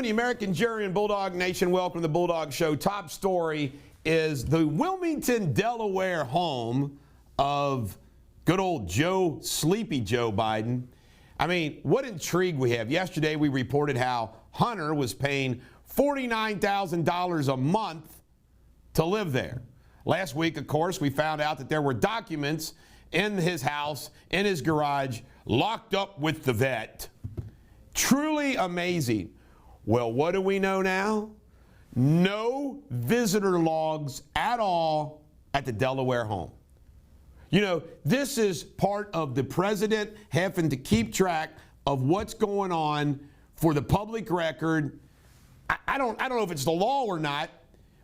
gentlemen, the American jury and Bulldog Nation, welcome to the Bulldog Show. Top story is the Wilmington, Delaware home of good old Sleepy Joe Biden. I mean, what intrigue we have. Yesterday we reported how Hunter was paying $49,000 a month to live there. Last week, of course, we found out that there were documents in his house, in his garage, locked up with the vet. Truly amazing. Well, what do we know now? No visitor logs at all at the Delaware home. You know, this is part of the president having to keep track of what's going on for the public record. I don't know if it's the law or not,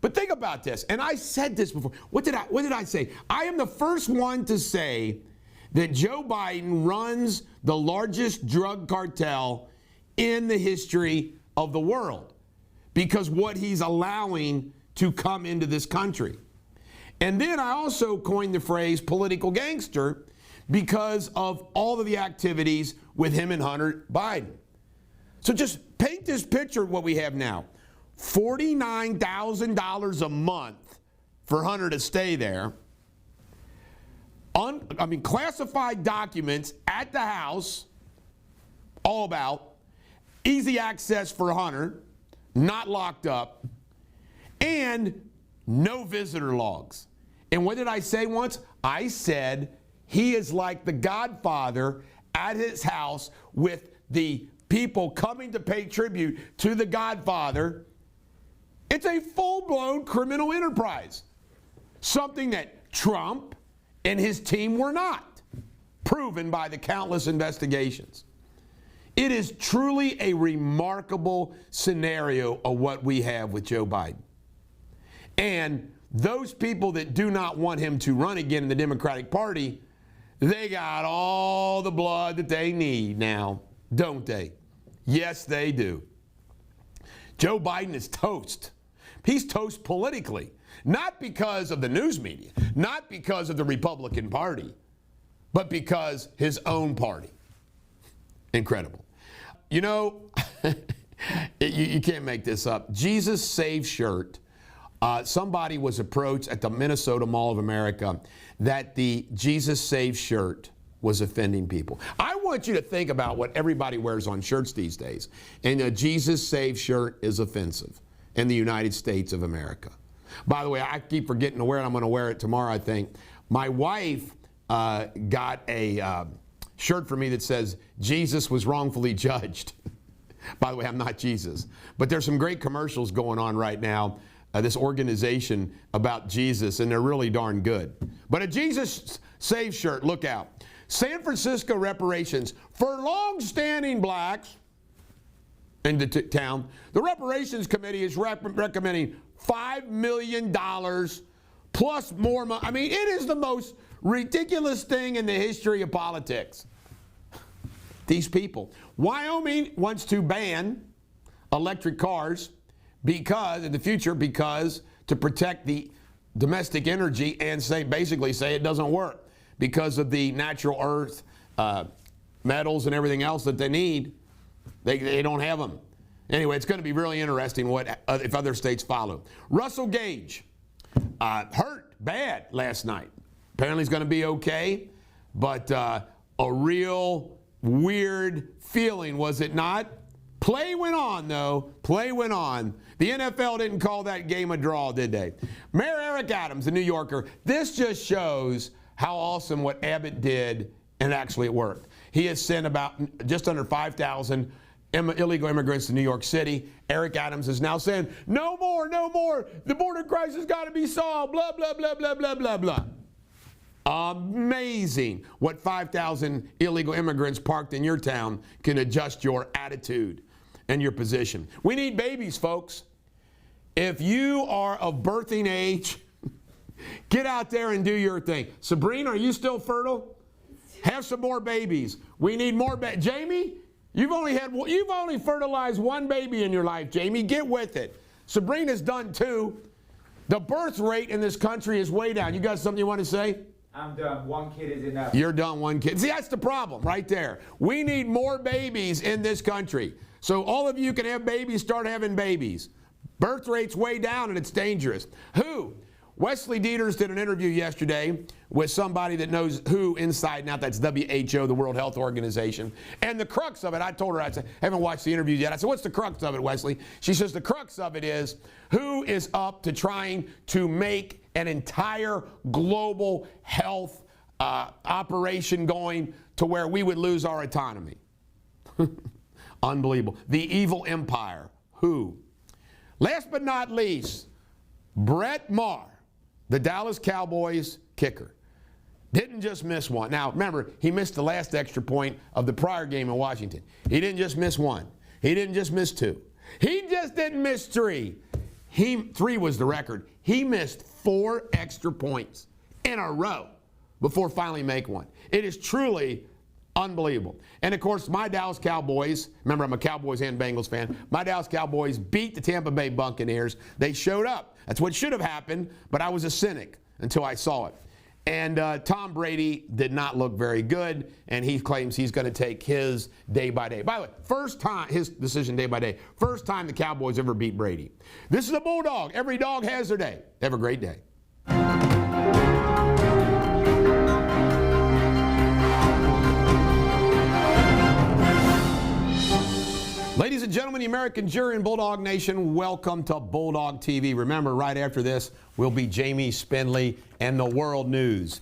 but think about this. And I said this before. What did I say? I am the first one to say that Joe Biden runs the largest drug cartel in the history of the world because what he's allowing to come into this country. And then I also coined the phrase political gangster because of all of the activities with him and Hunter Biden. So just paint this picture of what we have now. $49,000 a month for Hunter to stay there. Classified documents at the house, all about easy access for Hunter, not locked up, and no visitor logs. And what did I say once? I said he is like the Godfather at his house with the people coming to pay tribute to the Godfather. It's a full-blown criminal enterprise, something that Trump and his team were not, proven by the countless investigations. It is truly a remarkable scenario of what we have with Joe Biden. And those people that do not want him to run again in the Democratic Party, they got all the blood that they need now, don't they? Yes, they do. Joe Biden is toast. He's toast politically, not because of the news media, not because of the Republican Party, but because his own party. Incredible. You know, you can't make this up. Jesus Saves shirt. Somebody was approached at the Minnesota Mall of America that the Jesus Saves shirt was offending people. I want you to think about what everybody wears on shirts these days. And a Jesus Saves shirt is offensive in the United States of America. By the way, I keep forgetting to wear it. I'm going to wear it tomorrow, I think. My wife got a shirt for me that says, Jesus was wrongfully judged. By the way, I'm not Jesus. But there's some great commercials going on right now, this organization about Jesus, and they're really darn good. But a Jesus Saves shirt, look out. San Francisco reparations for long-standing blacks in the town. The Reparations Committee is recommending $5 million plus more money. I mean, it is the most ridiculous thing in the history of politics. These people. Wyoming wants to ban electric cars because, in the future, because to protect the domestic energy and basically say it doesn't work because of the natural earth, metals and everything else that they need. They don't have them. Anyway, it's going to be really interesting if other states follow. Russell Gage, hurt bad last night. Apparently he's going to be okay, but a real weird feeling, was it not? Play went on, though. Play went on. The NFL didn't call that game a draw, did they? Mayor Eric Adams, the New Yorker, this just shows how awesome what Abbott did, and actually it worked. He has sent about just under 5,000 illegal immigrants to New York City. Eric Adams is now saying, no more, no more. The border crisis got to be solved, blah, blah, blah, blah, blah, blah, blah. Amazing what 5,000 illegal immigrants parked in your town can adjust your attitude and your position. We need babies, folks. If you are of birthing age, get out there and do your thing. Sabrina, are you still fertile? Have some more babies. We need more babies. Jamie, you've only fertilized one baby in your life, Jamie. Get with it. Sabrina's done 2. The birth rate in this country is way down. You got something you want to say? I'm done. 1 kid is enough. You're done, 1 kid. See, that's the problem right there. We need more babies in this country. So all of you can have babies, start having babies. Birth rate's way down and it's dangerous. Who? Wesley Deters did an interview yesterday with somebody that knows WHO inside and out. That's WHO, the World Health Organization. And the crux of it, I told her, I said, I haven't watched the interview yet. I said, what's the crux of it, Wesley? She says, the crux of it is WHO is up to trying to make an entire global health operation going to where we would lose our autonomy. Unbelievable. The evil empire. WHO. Last but not least, Brett Maher, the Dallas Cowboys kicker, didn't just miss one. Now, remember, he missed the last extra point of the prior game in Washington. He didn't just miss one. He didn't just miss two. He just didn't miss three. Three was the record. He missed 4 extra points in a row before finally making one. It is truly unbelievable. And of course, my Dallas Cowboys, remember I'm a Cowboys and Bengals fan, my Dallas Cowboys beat the Tampa Bay Buccaneers. They showed up. That's what should have happened, but I was a cynic until I saw it. And Tom Brady did not look very good, and he claims he's going to take his day by day. By the way, first time, his decision day by day, first time the Cowboys ever beat Brady. This is a Bulldog. Every dog has their day. Have a great day. Ladies and gentlemen, the American jury and Bulldog Nation, welcome to Bulldog TV. Remember, right after this will be Jamie Spindley and the world news.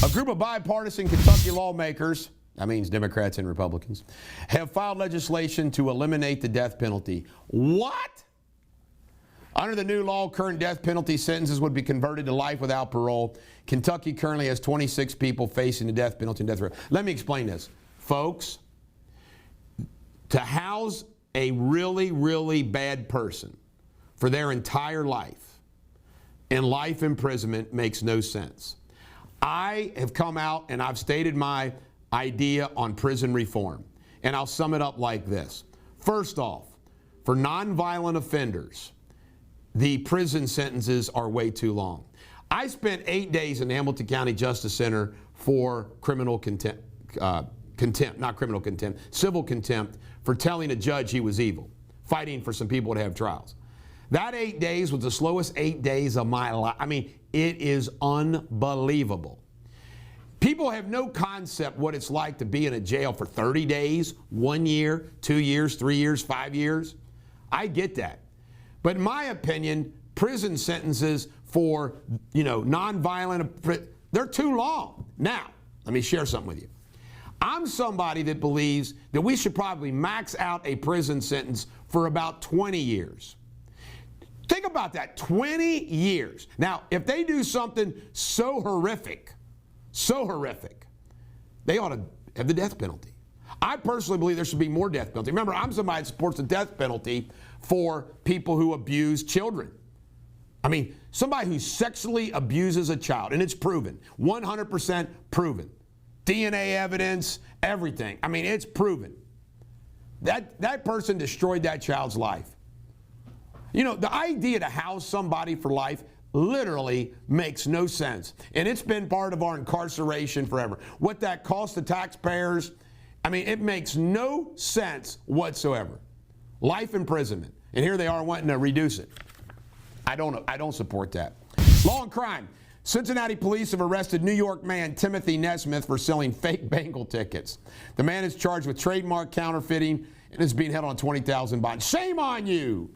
A group of bipartisan Kentucky lawmakers, that means Democrats and Republicans, have filed legislation to eliminate the death penalty. What? Under the new law, current death penalty sentences would be converted to life without parole. Kentucky currently has 26 people facing the death penalty and death row. Let me explain this. Folks, to house a really, really bad person for their entire life in life imprisonment makes no sense. I have come out and I've stated my idea on prison reform, and I'll sum it up like this. First off, for nonviolent offenders, the prison sentences are way too long. I spent 8 days in the Hamilton County Justice Center for criminal contempt, not criminal contempt, civil contempt for telling a judge he was evil, fighting for some people to have trials. That 8 days was the slowest 8 days of my life. I mean, it is unbelievable. People have no concept what it's like to be in a jail for 30 days, 1 year, 2 years, 3 years, 5 years. I get that. But in my opinion, prison sentences for, nonviolent, they're too long. Now, let me share something with you. I'm somebody that believes that we should probably max out a prison sentence for about 20 years. Think about that, 20 years. Now, if they do something so horrific, they ought to have the death penalty. I personally believe there should be more death penalty. Remember, I'm somebody that supports the death penalty for people who abuse children. I mean, somebody who sexually abuses a child, and it's proven, 100% proven. DNA evidence, everything. I mean, it's proven. That person destroyed that child's life. You know, the idea to house somebody for life literally makes no sense. And it's been part of our incarceration forever. What that costs the taxpayers, I mean, it makes no sense whatsoever. Life imprisonment. And here they are wanting to reduce it. I don't support that. Law and crime. Cincinnati police have arrested New York man Timothy Nesmith for selling fake Bangle tickets. The man is charged with trademark counterfeiting and is being held on $20,000 bond. Shame on you!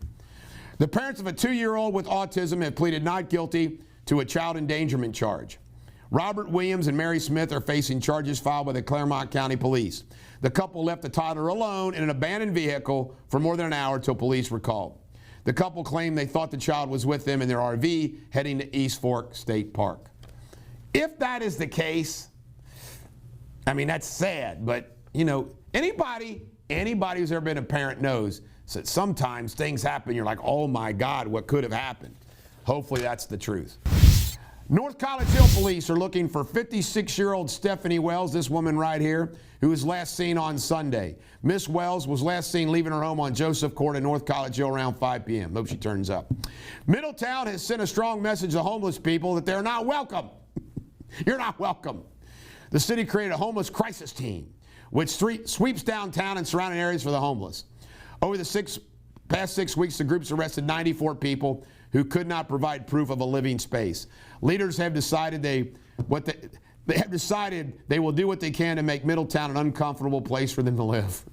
The parents of a 2-year-old with autism have pleaded not guilty to a child endangerment charge. Robert Williams and Mary Smith are facing charges filed by the Claremont County Police. The couple left the toddler alone in an abandoned vehicle for more than an hour till police were called. The couple claimed they thought the child was with them in their RV heading to East Fork State Park. If that is the case, I mean, that's sad, but, you know, anybody who's ever been a parent knows that sometimes things happen, you're like, oh my God, what could have happened? Hopefully that's the truth. North College Hill police are looking for 56-year-old Stephanie Wells, this woman right here, who was last seen on Sunday. Miss Wells was last seen leaving her home on Joseph Court in North College Hill around 5 p.m. Hope she turns up. Middletown has sent a strong message to homeless people that they're not welcome. You're not welcome. The city created a homeless crisis team, which sweeps downtown and surrounding areas for the homeless. Over the past 6 weeks, the group's arrested 94 people who could not provide proof of a living space. Leaders have decided they will do what they can to make Middletown an uncomfortable place for them to live.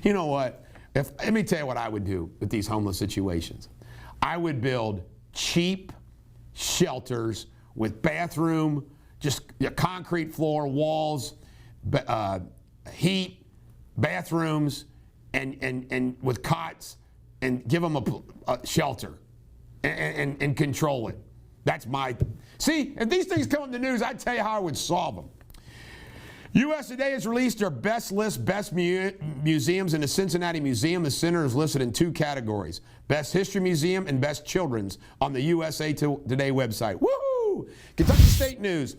You know what? Let me tell you what I would do with these homeless situations. I would build cheap shelters with bathroom, just a concrete floor, walls, heat, bathrooms, and with cots, and give them a shelter and control it. That's my... See, if these things come in the news, I'd tell you how I would solve them. U.S. Today has released their best museums in the Cincinnati Museum. The center is listed in 2 categories: Best History Museum and Best Children's on the USA Today website. Woohoo! Kentucky State News.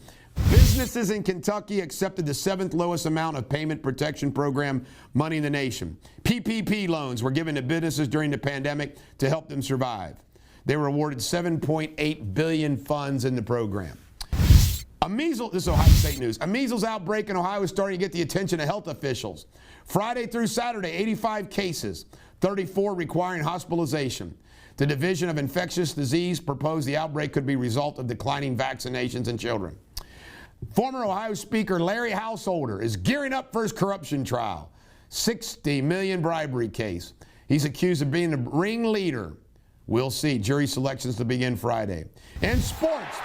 Businesses in Kentucky accepted the 7th lowest amount of payment protection program money in the nation. PPP loans were given to businesses during the pandemic to help them survive. They were awarded $7.8 billion funds in the program. This is Ohio State News. A measles outbreak in Ohio is starting to get the attention of health officials. Friday through Saturday, 85 cases, 34 requiring hospitalization. The Division of Infectious Disease proposed the outbreak could be a result of declining vaccinations in children. Former Ohio Speaker Larry Householder is gearing up for his corruption trial. $60 million bribery case. He's accused of being the ringleader. We'll see. Jury selections to begin Friday. In sports,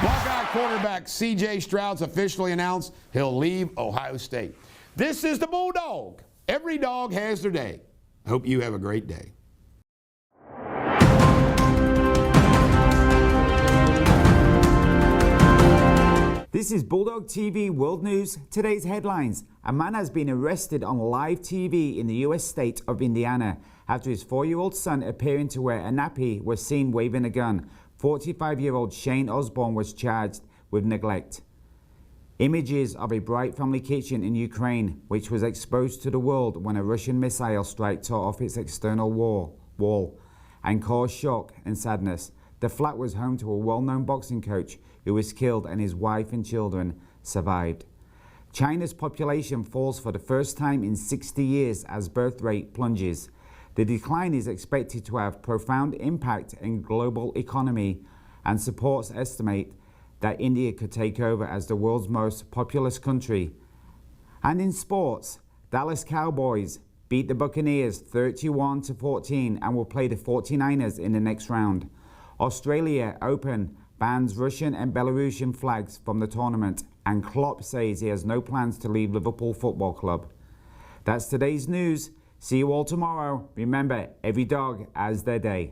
Buckeye quarterback C.J. Stroud's officially announced he'll leave Ohio State. This is the Bulldog. Every dog has their day. I hope you have a great day. This is Bulldog TV World News. Today's headlines. A man has been arrested on live TV in the U.S. state of Indiana after his 4-year-old son, appearing to wear a nappy, was seen waving a gun. 45-year-old Shane Osborne was charged with neglect. Images of a Bright family kitchen in Ukraine, which was exposed to the world when a Russian missile strike tore off its external wall and caused shock and sadness. The flat was home to a well-known boxing coach who was killed, and his wife and children survived. China's population falls for the first time in 60 years as birth rate plunges. The decline is expected to have profound impact in global economy, and supports estimate that India could take over as the world's most populous country. And in sports, Dallas Cowboys beat the Buccaneers 31-14 and will play the 49ers in the next round. Australia Open bans Russian and Belarusian flags from the tournament, and Klopp says he has no plans to leave Liverpool Football Club. That's today's news. See you all tomorrow. Remember, every dog has their day.